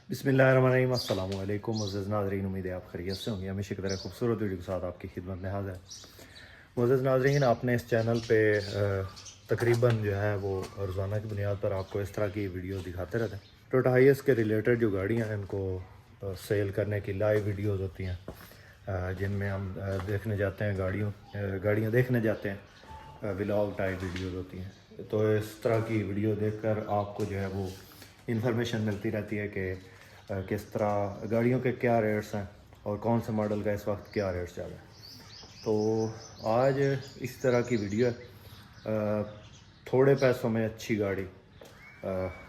बिस्मिल्लाहिर्रहमानिर्रहीम। अस्सलामु अलैकुम मुअज़्ज़ज़ नाज़रीन, उम्मीद है आप खैरियत से होंगे। हमेशा की तरह खूबसूरत वीडियो के साथ आपकी खिदमत में हाज़िर है। मुअज़्ज़ज़ नाज़रीन, आपने इस चैनल पे तकरीबन जो है वो रोज़ाना की बुनियाद पर आपको इस तरह की वीडियो दिखाते रहते हैं। टोयोटा हाइएस के रिलेटेड जो गाड़ियाँ हैं इनको सेल करने की लाइव वीडियोज़ होती हैं, जिनमें हम देखने जाते हैं गाड़ियाँ देखने जाते हैं। व्लॉग टाइप वीडियोज़ होती हैं। तो इस तरह की वीडियो देखकर आपको जो है वो इंफॉर्मेशन मिलती रहती है कि किस तरह गाड़ियों के क्या रेट्स हैं और कौन से मॉडल का इस वक्त क्या रेट्स चल रहा है। तो आज इस तरह की वीडियो है। थोड़े पैसों में अच्छी गाड़ी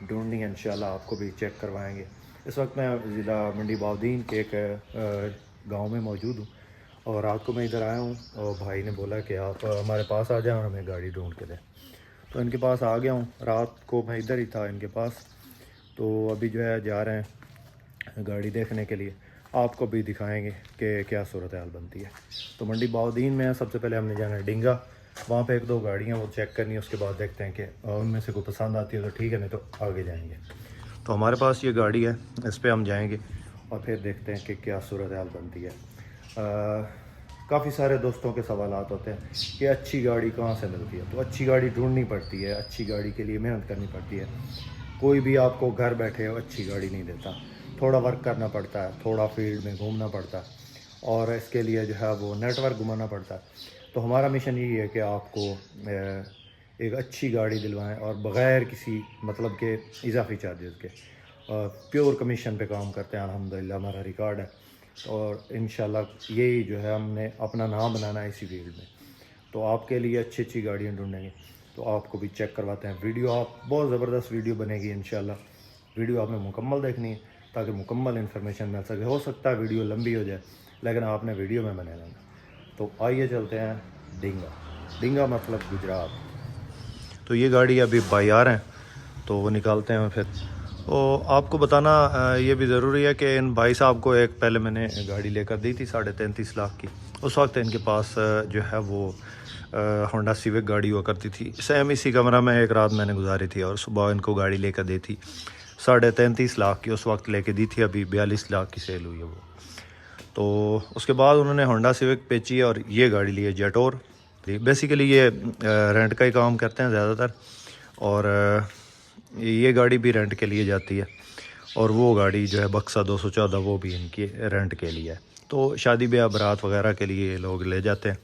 ढूंढनी है, इंशाल्लाह आपको भी चेक करवाएंगे। इस वक्त मैं ज़िला मंडी बाउदीन के एक गांव में मौजूद हूँ और रात को मैं इधर आया हूँ और भाई ने बोला कि आप हमारे पास आ जाए और हमें गाड़ी ढूंढ के दें। तो इनके पास आ गया हूँ। रात को मैं इधर ही था इनके पास। तो अभी जो है जा रहे हैं गाड़ी देखने के लिए, आपको भी दिखाएंगे कि क्या सूरत हाल बनती है। तो मंडी बाउदीन में सबसे पहले हमने जाना है डिंगा, वहाँ पे एक दो गाड़ियाँ वो चेक करनी है। उसके बाद देखते हैं कि उनमें से कोई पसंद आती है तो ठीक है, नहीं तो आगे जाएंगे। तो हमारे पास ये गाड़ी है, इस पर हम जाएंगे और फिर देखते हैं कि क्या सूरत हाल बनती है। काफ़ी सारे दोस्तों के सवालात होते हैं कि अच्छी गाड़ी कहाँ से मिलती है। तो अच्छी गाड़ी ढूंढनी पड़ती है, अच्छी गाड़ी के लिए मेहनत करनी पड़ती है। कोई भी आपको घर बैठे हो अच्छी गाड़ी नहीं देता, थोड़ा वर्क करना पड़ता है, थोड़ा फील्ड में घूमना पड़ता है और इसके लिए जो है वो नेटवर्क घुमाना पड़ता है। तो हमारा मिशन यही है कि आपको एक अच्छी गाड़ी दिलवाएं और बग़ैर किसी मतलब के इजाफी चार्जेस के प्योर कमीशन पे काम करते हैं। अल्हम्दुलिल्लाह हमारा रिकॉर्ड है और इंशाल्लाह यही जो है हमने अपना नाम बनाना है इसी फील्ड में। तो आपके लिए अच्छी अच्छी गाड़ियाँ ढूंढेंगे। तो आपको भी चेक करवाते हैं। वीडियो आप बहुत ज़बरदस्त वीडियो बनेगी इंशाल्लाह। वीडियो आपने मुकम्मल देखनी है ताकि मुकम्मल इन्फॉर्मेशन मिल सके। हो सकता है वीडियो लंबी हो जाए लेकिन आपने वीडियो में बने रहना। तो आइए चलते हैं डिंगा मतलब गुजरात। तो ये गाड़ी अभी भाई आ रहे हैं तो वो निकालते हैं फिर। तो आपको बताना ये भी ज़रूरी है कि इन भाई साहब को एक पहले मैंने गाड़ी लेकर दी थी 33.5 लाख की। उस वक्त इनके पास जो है वो होंडा सिविक गाड़ी हुआ करती थी। सेम इसी कमरा में एक रात मैंने गुजारी थी और सुबह इनको गाड़ी लेकर दी थी 33.5 लाख की। उस वक्त लेके दी थी, अभी 42 लाख की सेल हुई है वो। तो उसके बाद उन्होंने होंडा सिविक बेची और ये गाड़ी ली है जेटोर। बेसिकली ये रेंट का ही काम करते हैं ज़्यादातर और ये गाड़ी भी रेंट के लिए जाती है और वो गाड़ी जो है बक्सा 214 वो भी इनकी रेंट के लिए है। तो शादी ब्याह बारात वगैरह के लिए लोग ले जाते हैं।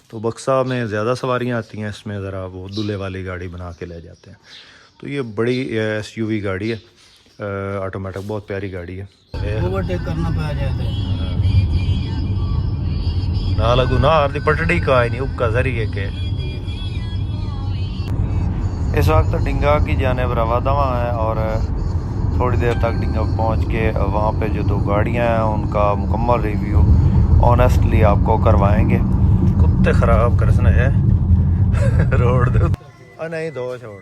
तो बक्सा में ज़्यादा सवारियाँ आती हैं, इसमें ज़रा वो दूल्हे वाली गाड़ी बना के ले जाते हैं। तो ये बड़ी SUV गाड़ी है, ऑटोमेटिक, बहुत प्यारी गाड़ी है। ओवरटेक करना पा जाए ना लगू ना आरती पटड़ी का है नहीं उपका जरिए के। इस वक्त डिंगा की जानिब रवादवा है और थोड़ी देर तक डिंगा पहुंच के वहाँ पे जो दो गाड़ियाँ हैं उनका मुकम्मल रिव्यू ऑनेस्टली आपको करवाएंगे। कुत्ते ख़राब करसने है रोड दे नहीं दो छोड़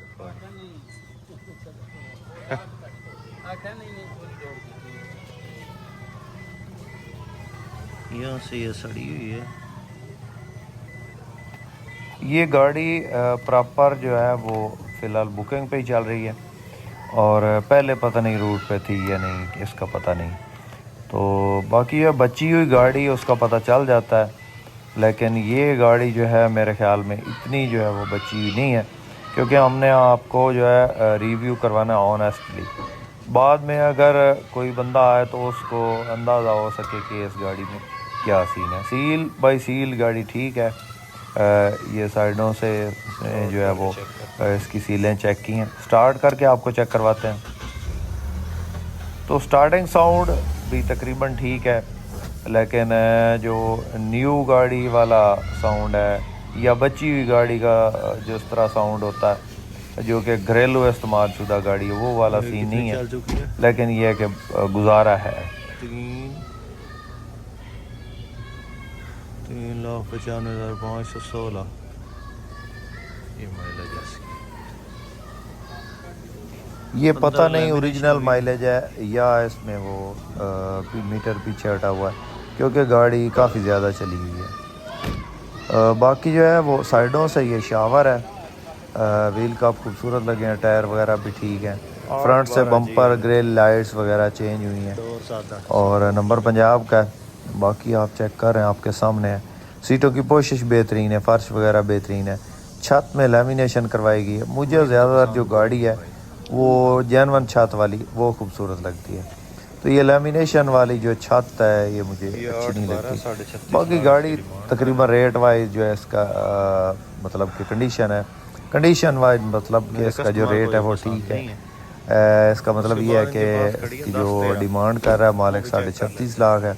यहाँ से ये सड़ी हुई है। ये गाड़ी प्रॉपर जो है वो फ़िलहाल बुकिंग पे ही चल रही है और पहले पता नहीं रूट पे थी या नहीं, इसका पता नहीं। तो बाकी ये बची हुई गाड़ी उसका पता चल जाता है, लेकिन ये गाड़ी जो है मेरे ख़्याल में इतनी जो है वो बची हुई नहीं है, क्योंकि हमने आपको जो है रिव्यू करवाना है ऑनेस्टली। बाद में अगर कोई बंदा आए तो उसको अंदाज़ा हो सके कि इस गाड़ी में क्या सीन है। सील बाई सील गाड़ी ठीक है। ये साइडों से जो है वो इसकी सीलें चेक की हैं। स्टार्ट करके आपको चेक करवाते हैं। तो स्टार्टिंग साउंड भी तकरीबन ठीक है, लेकिन जो न्यू गाड़ी वाला साउंड है या बची हुई गाड़ी का जिस तरह साउंड होता है जो कि घरेलू इस्तेमाल शुदा गाड़ी है वो वाला सीन नहीं है, लेकिन यह है कि गुजारा है। 3,95,516 ये माइलेज है। ये पता नहीं ओरिजिनल माइलेज है या इसमें वो मीटर पीछे हटा हुआ है, क्योंकि गाड़ी काफ़ी ज़्यादा चली हुई है। बाकी जो है वो साइडों से ये शावर है। व्हील कप खूबसूरत लगे हैं, टायर वगैरह भी ठीक है। फ्रंट से बम्पर ग्रिल लाइट्स वगैरह चेंज हुई हैं और नंबर पंजाब का है। बाकी आप चेक कर रहे हैं आपके सामने है। सीटों की पोशिश बेहतरीन है, फ़र्श वगैरह बेहतरीन है, छत में लेमिनेशन करवाई गई है। मुझे ज़्यादातर जो गाड़ी है वो जैनवन छत वाली वो खूबसूरत लगती है, तो ये लेमिनेशन वाली जो छत है ये मुझे अच्छी नहीं लगती। बाकी गाड़ी तकरीबन रेट वाइज जो है इसका मतलब कि कंडीशन वाइज मतलब कि इसका जो रेट है वो ठीक है। इसका मतलब ये है कि इसकी जो डिमांड कर रहा है मालिक 36.5 लाख है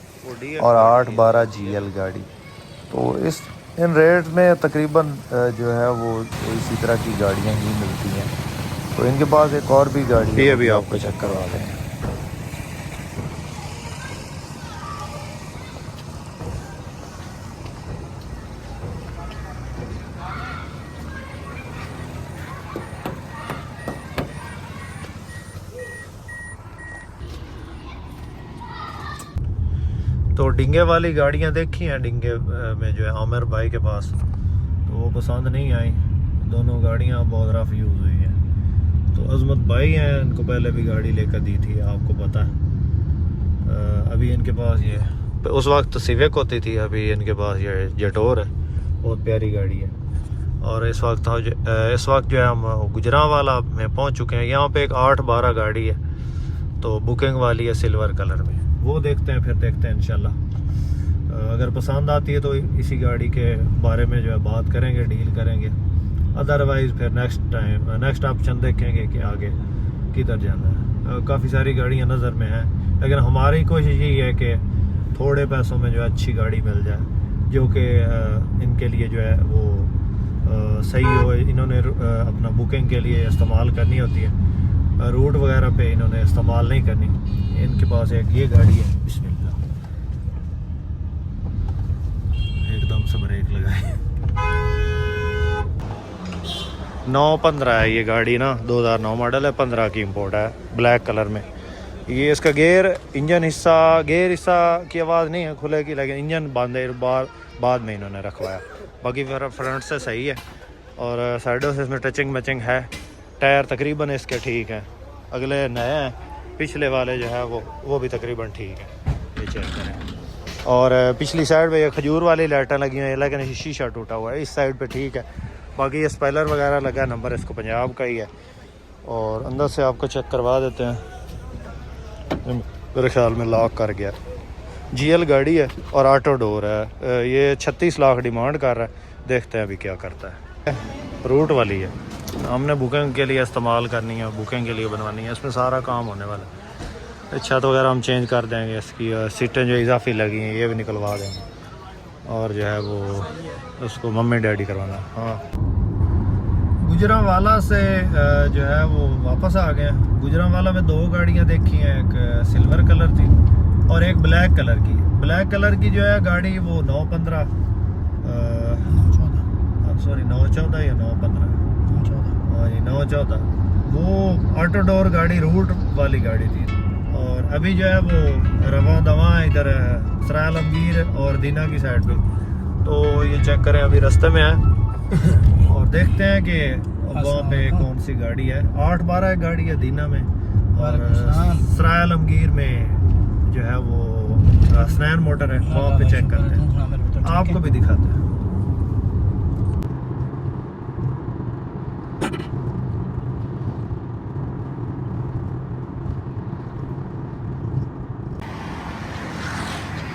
और 8-12 GL गाड़ी। तो इन रेट में तकरीबन जो है वो इसी तरह की गाड़ियाँ ही मिलती हैं। तो इनके पास एक और भी गाड़ी है, अभी आपको चेक करवा दें। तो डिंगे वाली गाड़ियाँ देखी हैं, डिंगे में जो है आमिर भाई के पास, तो वो पसंद नहीं आई। दोनों गाड़ियाँ बहुत रफ यूज़ हुई हैं। तो अजमत भाई हैं, इनको पहले भी गाड़ी लेकर दी थी, आपको पता है। अभी इनके पास ये उस वक्त तो सिविक होती थी, अभी इनके पास ये जेटोर है, बहुत प्यारी गाड़ी है। और इस वक्त जो है हम गुजरांवाला में पहुँच चुके हैं। यहाँ पे एक 8-12 गाड़ी है, तो बुकिंग वाली है सिल्वर कलर में, वो देखते हैं, फिर देखते हैं इंशाल्लाह। अगर पसंद आती है तो इसी गाड़ी के बारे में जो है बात करेंगे, डील करेंगे। अदरवाइज़ फिर नेक्स्ट ऑप्शन देखेंगे कि आगे किधर जाना है। काफ़ी सारी गाड़ियाँ नज़र में हैं, लेकिन हमारी कोशिश यही है कि थोड़े पैसों में जो है अच्छी गाड़ी मिल जाए, जो कि इनके लिए जो है वो सही हो। इन्होंने अपना बुकिंग के लिए इस्तेमाल करनी होती है, रूट वगैरह पे इन्होंने इस्तेमाल नहीं करनी। इनके पास एक ये गाड़ी है, बिस्मिल्लाह, एकदम से ब्रेक लगाए। 915 है ये गाड़ी ना, 2009 मॉडल है, 15 की इंपोर्ट है, ब्लैक कलर में। ये इसका गेयर हिस्सा की आवाज़ नहीं है खुले की, लेकिन इंजन बंद है बाद में इन्होंने रखवाया। बाकी फिर फ्रंट से सही है और साइडों से इसमें टचिंग मैचिंग है। टायर तकरीबन इसके ठीक है, अगले नए हैं, पिछले वाले जो है वो भी तकरीबन ठीक है, ये चेक करें। और पिछली साइड पे ये खजूर वाली लाइटें लगी हुई हैं, लेकिन शीशा टूटा हुआ है। इस साइड पे ठीक है, बाकी ये स्पॉइलर वगैरह लगा, नंबर इसको पंजाब का ही है। और अंदर से आपको चेक करवा देते हैं, मेरे ख्याल में लॉक कर गया। GL गाड़ी है और ऑटो डोर है। ये 36 लाख डिमांड कर रहा है, देखते हैं अभी क्या करता है। रूट वाली है, हमने बुकिंग के लिए इस्तेमाल करनी है, बुकिंग के लिए बनवानी है, इसमें सारा काम होने वाला है। छत वगैरह हम चेंज कर देंगे, इसकी सीटें जो इजाफी लगी हैं ये भी निकलवा देंगे, और जो है वो उसको मम्मी डैडी करवाना। हाँ, गुजरांवाला से जो है वो वापस आ गए। गुजरांवाला में 2 गाड़ियाँ देखी हैं, एक सिल्वर कलर थी और एक ब्लैक कलर की। ब्लैक कलर की जो है गाड़ी वो 914 या 915, हाँ ये 914, वो ऑटो डोर गाड़ी, रूट वाली गाड़ी थी। और अभी जो है वो रवा दवा है इधर सराय आलमगीर और दीना की साइड पे, तो ये चेक करें, अभी रास्ते में है और देखते हैं कि वहाँ पे कौन सी गाड़ी है। 8-12 गाड़ी है दीना में, और सराय आलमगीर में जो है वो स्नैन मोटर है, वहाँ पे चेक करते हैं, आपको भी दिखाते हैं।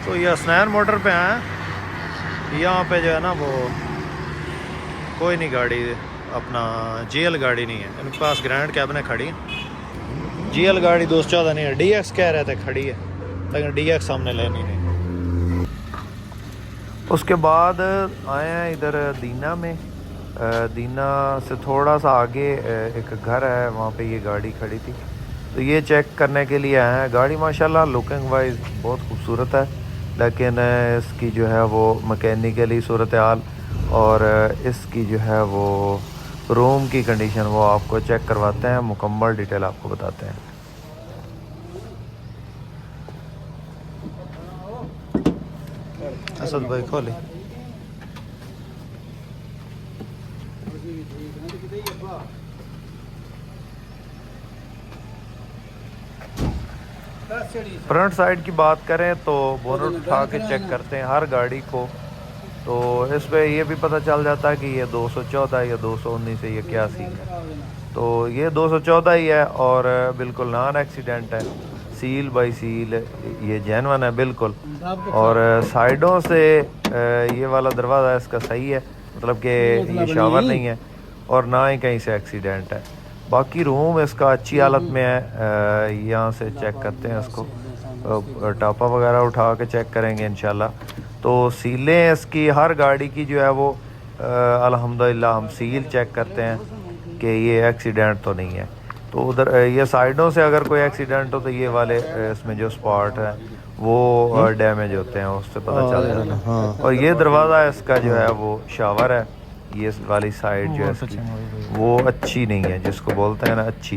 तो ये स्नैन मोटर पे हैं, यहाँ पे जो है ना वो कोई नहीं गाड़ी, अपना GL गाड़ी नहीं है इनके पास। ग्रैंड कैबिनें खड़ी हैं, GL गाड़ी 214 नहीं है। DX कह रहे थे खड़ी है, लेकिन DX हमने लेनी नहीं। उसके बाद आए हैं इधर दीना में। दीना से थोड़ा सा आगे एक घर है, वहाँ पे ये गाड़ी खड़ी थी, तो ये चेक करने के लिए आए हैं। गाड़ी माशाल्लाह लुकिंग वाइज बहुत खूबसूरत है, लेकिन इसकी जो है वो मैकेनिकली सूरत हाल और इसकी जो है वो रूम की कंडीशन वो आपको चेक करवाते हैं, मुकम्मल डिटेल आपको बताते हैं। असद भाई खोले, फ्रंट साइड की बात करें तो बोनट उठा के चेक करते हैं हर गाड़ी को, तो इस पे ये भी पता चल जाता है कि ये 214 या 219 है, ये क्या सीन है। तो ये 214 ही है और बिल्कुल नॉन एक्सीडेंट है, सील बाई सील ये जेन्युइन है बिल्कुल। और साइडों से ये वाला दरवाज़ा इसका सही है, मतलब कि ये शावर नहीं है और ना ही कहीं से एक्सीडेंट है। बाकी रूम इसका अच्छी हालत में है। यहाँ से चेक करते हैं इसको, टापा वगैरह उठा के चेक करेंगे इंशाल्लाह। तो सीलें इसकी हर गाड़ी की जो है वो अल्हम्दुलिल्लाह हम सील चेक करते हैं कि ये एक्सीडेंट तो नहीं है। तो उधर ये साइडों से अगर कोई एक्सीडेंट हो तो ये वाले इसमें जो स्पॉट है वो डैमेज होते हैं, उससे पता चल जाता है। और ये दरवाज़ा इसका जो है वो शावर है, ये वाली साइड जो है इसकी वो अच्छी नहीं है, जिसको बोलते हैं ना अच्छी,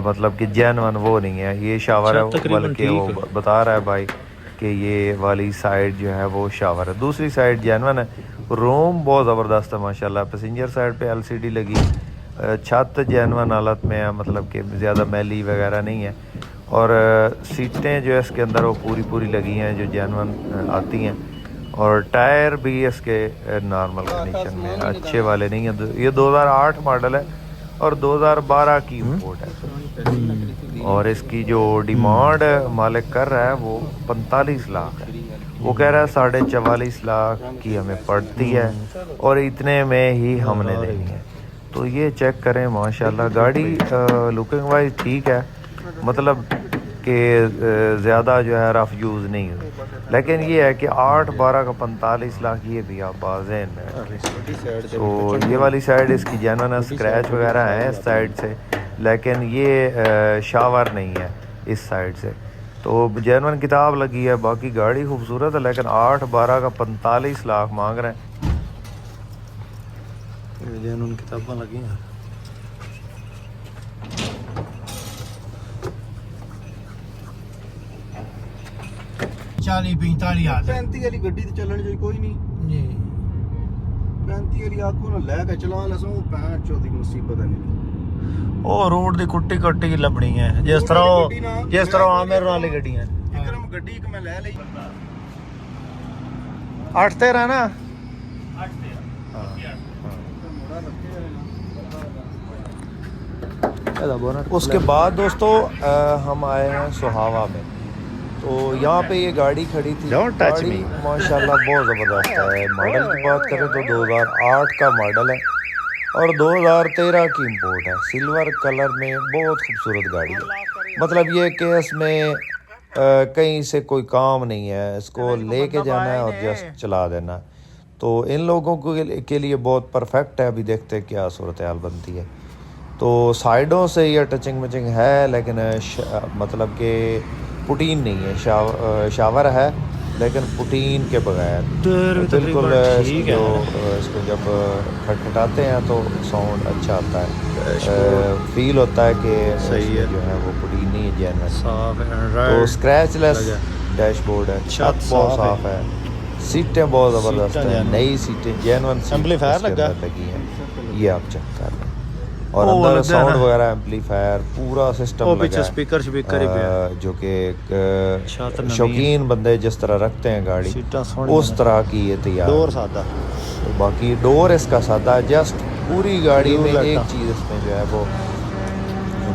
मतलब कि जेन्युइन वो नहीं है, ये शावर है। बल्कि वो बता रहा है भाई कि ये वाली साइड जो है वो शावर है, दूसरी साइड जेन्युइन है। रूम बहुत ज़बरदस्त है माशाल्लाह, पैसेंजर साइड पे एलसीडी लगी, छत जेन्युइन हालत में है, मतलब कि ज़्यादा मैली वगैरह नहीं है। और सीटें जो है इसके अंदर वो पूरी लगी हैं जो जेन्युइन आती हैं। और टायर भी इसके नॉर्मल कंडीशन में, अच्छे वाले नहीं है। ये 2008 मॉडल है और 2012 की इंपोर्ट है। और इसकी जो डिमांड मालिक कर रहा है वो 45 लाख है। वो कह रहा है 44.5 लाख की हमें पड़ती है और इतने में ही हमने देनी है। तो ये चेक करें माशाल्लाह, गाड़ी लुकिंग वाइज ठीक है, मतलब कि ज़्यादा जो है रफ यूज़ नहीं हुई। लेकिन ये है कि 8-12 का 45 लाख, ये भी आप बाज़ेन में। तो ये वाली साइड इसकी जेन्युइन स्क्रैच वगैरह है इस साइड से, लेकिन ये शावर नहीं है इस साइड से। तो जेन्युइन किताब लगी है, बाकी गाड़ी खूबसूरत है, लेकिन 8-12 का 45 लाख मांग रहे हैं। जेन्युइन किताबें लगी हैं। 40-45 आ 35 वाली ਗੱਡੀ ਤੇ ਚੱਲਣ ਜੋ ਕੋਈ ਨਹੀਂ जी। 35 ਵਾਲੀ ਆਖੋ ਨਾ ਲੈ ਕੇ ਚਲਾ ਲਸੋਂ 65 ਦੀ ਮੁਸੀਬਤ ਹੈ ਨਹੀਂ। ਉਹ ਰੋਡ ਦੀ ਕੁੱਟੀ ਕੁੱਟੀ ਲੱਭਣੀ ਹੈ, ਜਿਸ ਤਰ੍ਹਾਂ ਆਮਿਰ ਵਾਲੀ ਗੱਡੀਆਂ ਇਕਰਮ ਗੱਡੀ ਇੱਕ ਮੈਂ ਲੈ ਲਈ 8 13 ना। उसके बाद दोस्तों हम आए हैं सुहावा में। तो यहाँ पे ये गाड़ी खड़ी थी, गाड़ी माशाल्लाह बहुत ज़बरदस्त है। मॉडल की बात करें तो 2008 का मॉडल है और 2013 की इंपोर्ट है, सिल्वर कलर में, बहुत खूबसूरत गाड़ी है। मतलब ये कि इसमें कहीं से कोई काम नहीं है, इसको लेके जाना है और जस्ट चला देना है। तो इन लोगों के लिए बहुत परफेक्ट है। अभी देखते हैं क्या सूरत हाल बनती है। तो साइडों से ये टचिंग मचिंग है, लेकिन मतलब कि पुटीन नहीं है, शावर है लेकिन पुटीन के बगैर बिल्कुल। इसको जब खटखटाते हैं तो साउंड अच्छा आता है, फील होता है कि सही है, जो है वो पुटीन नहीं है, जेन्युइन। तो स्क्रैचलेस डैशबोर्ड है, छत बहुत साफ है, सीटें बहुत ज़बरदस्त हैं, नई सीटें जेन्युइन एम्पलीफायर लगी हैं, ये आप चेक कर लें। और अंदर साउंड वगैरह एम्पलीफायर पूरा सिस्टम लगा है, स्पीकर जो कि शौकीन बंदे जिस तरह रखते हैं गाड़ी उस तरह की ये तैयार। डोर सादा, तो बाकी डोर इसका सादा है। जस्ट पूरी गाड़ी में एक चीज़ इसमें जो है वो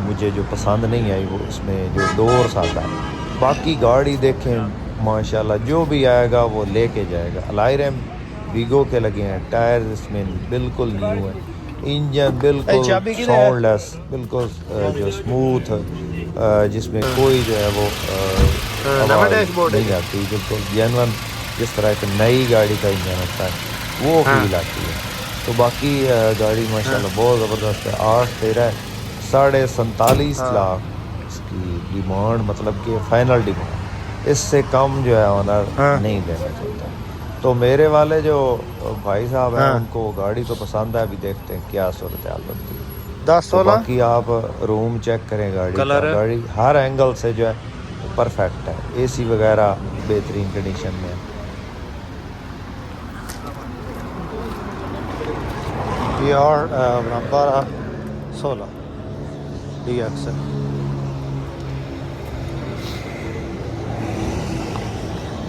मुझे जो पसंद नहीं आई, वो इसमें जो डोर सादा है। बाकी गाड़ी देखें माशाल्लाह, जो भी आएगा वो लेके जाएगा। अलाई रैम वीगो के लगे हैं, टायर इसमें बिल्कुल न्यू है, इंजन बिल्कुल साउंडलेस, बिल्कुल जो स्मूथ, जिसमें कोई जो है वो नहीं आती, बिल्कुल जेन्युइन जिस तरह की नई गाड़ी का इंजन होता है वो फील आती है। तो बाकी गाड़ी माशाल्लाह बहुत ज़बरदस्त है। 8-13 47.5 लाख इसकी डिमांड, मतलब कि फ़ाइनल डिमांड, इससे कम जो है ऑनर नहीं देना चाहता। तो मेरे वाले जो भाई साहब हैं उनको गाड़ी तो पसंद है, अभी देखते हैं क्या सूरत हाल बनती है। 10-16 बाकी आप रूम चेक करें, गाड़ी हर एंगल से जो है परफेक्ट है, एसी वगैरह बेहतरीन कंडीशन में है। PR 12-16 DX है।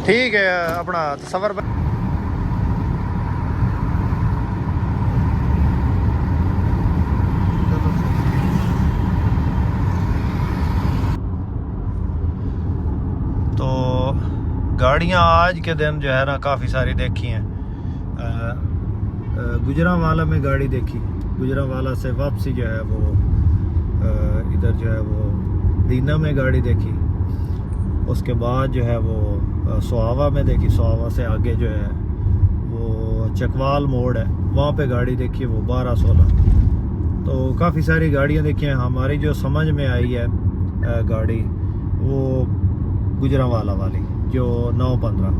ठीक है अपना सफ़र तो गाड़ियाँ आज के दिन जो है ना काफ़ी सारी देखी हैं। गुजरांवाला में गाड़ी देखी, गुजरांवाला से वापसी जो है वो इधर जो है वो दीना में गाड़ी देखी, उसके बाद जो है वो सुहावा में देखी, सुहावा से आगे जो है वो चकवाल मोड़ है वहाँ पे गाड़ी देखी वो 12-16। तो काफ़ी सारी गाड़ियाँ देखी हैं। हमारी जो समझ में आई है गाड़ी वो गुजरांवाला वाली जो 9-15,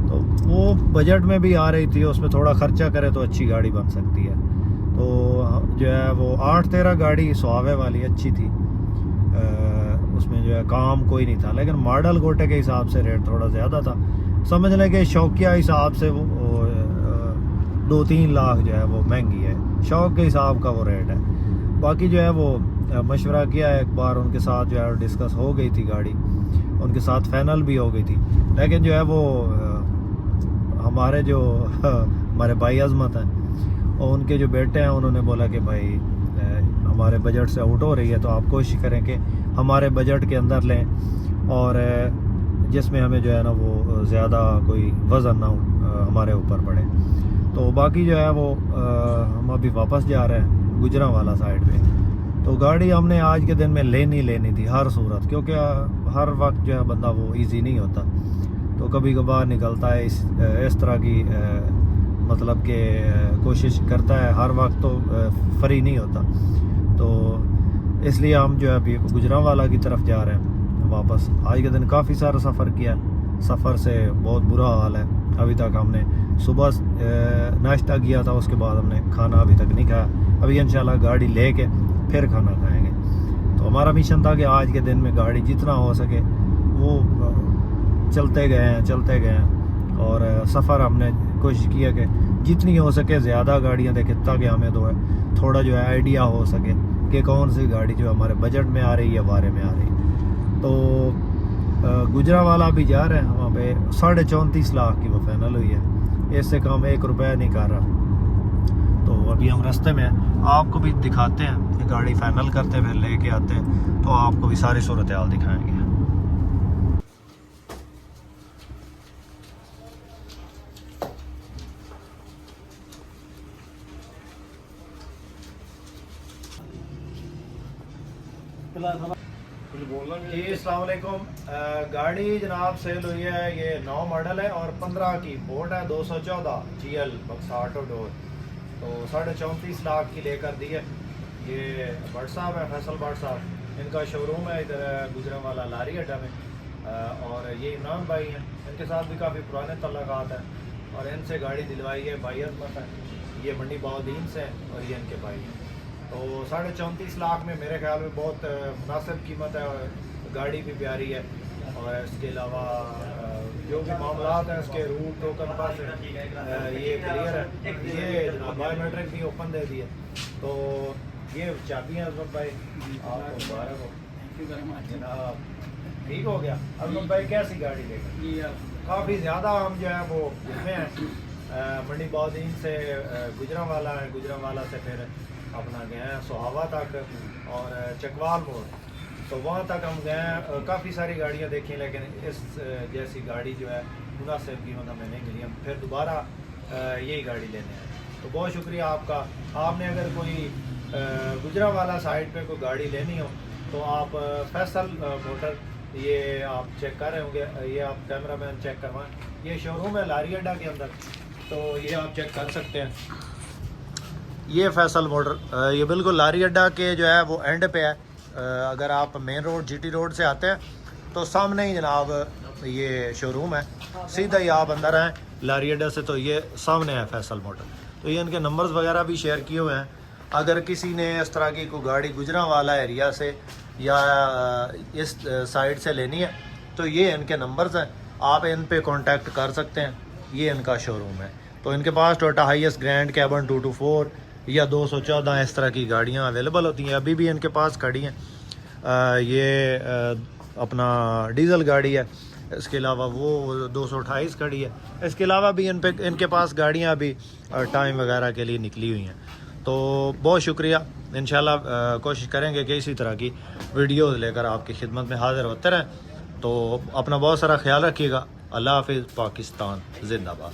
तो वो बजट में भी आ रही थी, उसमें थोड़ा खर्चा करे तो अच्छी गाड़ी बन सकती है। तो जो है वो 8-13 गाड़ी सुहावे वाली अच्छी थी, उसमें जो है काम कोई नहीं था, लेकिन मॉडल गोटे के हिसाब से रेट थोड़ा ज़्यादा था। समझ लें कि शौकिया हिसाब से वो 2-3 लाख जो है वो महंगी है, शौक के हिसाब का वो रेट है। बाकी जो है वो मशवरा किया है, एक बार उनके साथ जो है डिस्कस हो गई थी गाड़ी, उनके साथ फाइनल भी हो गई थी, लेकिन जो है वो हमारे जो हमारे भाई अजमत हैं और उनके जो बेटे हैं उन्होंने बोला कि भाई हमारे बजट से आउट हो रही है, तो आप कोशिश करें कि हमारे बजट के अंदर लें और जिसमें हमें जो है ना वो ज़्यादा कोई वज़न ना हमारे ऊपर पड़े। तो बाकी जो है वो हम अभी वापस जा रहे हैं गुजरांवाला साइड पे। तो गाड़ी हमने आज के दिन में लेनी थी हर सूरत, क्योंकि हर वक्त जो है बंदा वो इजी नहीं होता, तो कभी कभार निकलता है इस तरह की मतलब कि कोशिश करता है, हर वक्त तो फ्री नहीं होता। तो इसलिए हम जो है अभी गुजरांवाला की तरफ जा रहे हैं वापस। आज के दिन काफ़ी सारा सफ़र किया, सफ़र से बहुत बुरा हाल है। अभी तक हमने सुबह नाश्ता किया था, उसके बाद हमने खाना अभी तक नहीं खाया। अभी इंशाल्लाह गाड़ी लेके फिर खाना खाएंगे। तो हमारा मिशन था कि आज के दिन में गाड़ी जितना हो सके वो चलते गए हैं और सफ़र हमने कोशिश किया कि जितनी हो सके ज़्यादा गाड़ियाँ देखें, ताकि हमें तो थोड़ा जो है आइडिया हो सके कि कौन सी गाड़ी जो हमारे बजट में आ रही है, बारे में आ रही है। तो गुजरांवाला भी जा रहे हैं, वहाँ पे 34.5 लाख की वो फाइनल हुई है, इससे कम 1 रुपया नहीं कर रहा। तो अभी हम रास्ते में हैं, आपको भी दिखाते हैं कि गाड़ी फाइनल करते हुए लेके आते हैं, तो आपको भी सारी सूरत हाल दिखाएंगे। जी अस्सलाम वालेकुम। गाड़ी जनाब सेल हुई है, ये 9 मॉडल है और 15 की बोट है, 214 GL बक्सा ऑटो डोर। तो 34.5 लाख की लेकर दी है। ये भट्ट साहब है, फैसल भट्ट साहब, इनका शोरूम है इधर गुजरांवाला लारी अड्डा में। और ये इमरान भाई हैं, इनके साथ भी काफ़ी पुराने तल्लुकात हैं और इनसे गाड़ी दिलवाई है भाई अजमत है, ये मंडी बाउद्दीन से और ये इनके भाई हैं। तो 34.5 लाख में मेरे ख्याल में बहुत मुनासिब कीमत है और गाड़ी भी प्यारी है। और इसके अलावा जो भी मामलात हैं उसके रूट टोकन पास ये क्लियर है। ये बायोमेट्रिक भी ओपन दे दिए। तो ये चाबी है अजमत भाई, आपको मुबारक हो जनाब, ठीक हो गया। अजमत भाई कैसी गाड़ी लेकर? काफ़ी ज़्यादा हम जो है वो घूमे हैं, मंडी बाउद्दीन से गुजरांवाला है, गुजरांवाला से फिर अपना गए हैं सुहावा तक और चकवाल मोड़, तो वहाँ तक हम गए हैं। काफ़ी सारी गाड़ियाँ देखी, लेकिन इस जैसी गाड़ी जो है मुनासिब कीमत हमें नहीं मिली। हम फिर दोबारा यही गाड़ी लेने हैं। तो बहुत शुक्रिया आपका। आपने अगर कोई गुजरांवाला साइड पे कोई गाड़ी लेनी हो तो आप फैसल मोटर, ये आप चेक कर रहे होंगे, ये आप कैमरा मैन चेक करवाएं, ये शोरूम है लारी अड्डा के अंदर, तो ये आप चेक कर सकते हैं। ये फैसल मोटर ये बिल्कुल लारी अड्डा के जो है वो एंड पे है। अगर आप मेन रोड GT रोड से आते हैं तो सामने ही जनाब ये शोरूम है, सीधा ही आप अंदर हैं लारी अड्डा से, तो ये सामने है फैसल मोटर। तो ये इनके नंबर्स वगैरह भी शेयर किए हुए हैं। अगर किसी ने इस तरह की कोई गाड़ी गुजरांवाला एरिया से या इस साइड से लेनी है तो ये इनके नंबर्स हैं, आप इन पे कांटेक्ट कर सकते हैं। ये इनका शोरूम है। तो इनके पास टोयोटा हाईएस्ट ग्रैंड कैबन 224 या 214 इस तरह की गाड़ियाँ अवेलेबल होती हैं, अभी भी इनके पास खड़ी हैं। ये अपना डीज़ल गाड़ी है, इसके अलावा वो 228 खड़ी है। इसके अलावा भी इनके पास गाड़ियाँ अभी टाइम वगैरह के लिए निकली हुई हैं। तो बहुत शुक्रिया। इंशाल्लाह कोशिश करेंगे कि इसी तरह की वीडियोज़ लेकर आपकी खिदमत में हाज़िर होते रहें। तो अपना बहुत सारा ख्याल रखिएगा। अल्लाह हाफिज़। पाकिस्तान जिंदाबाद।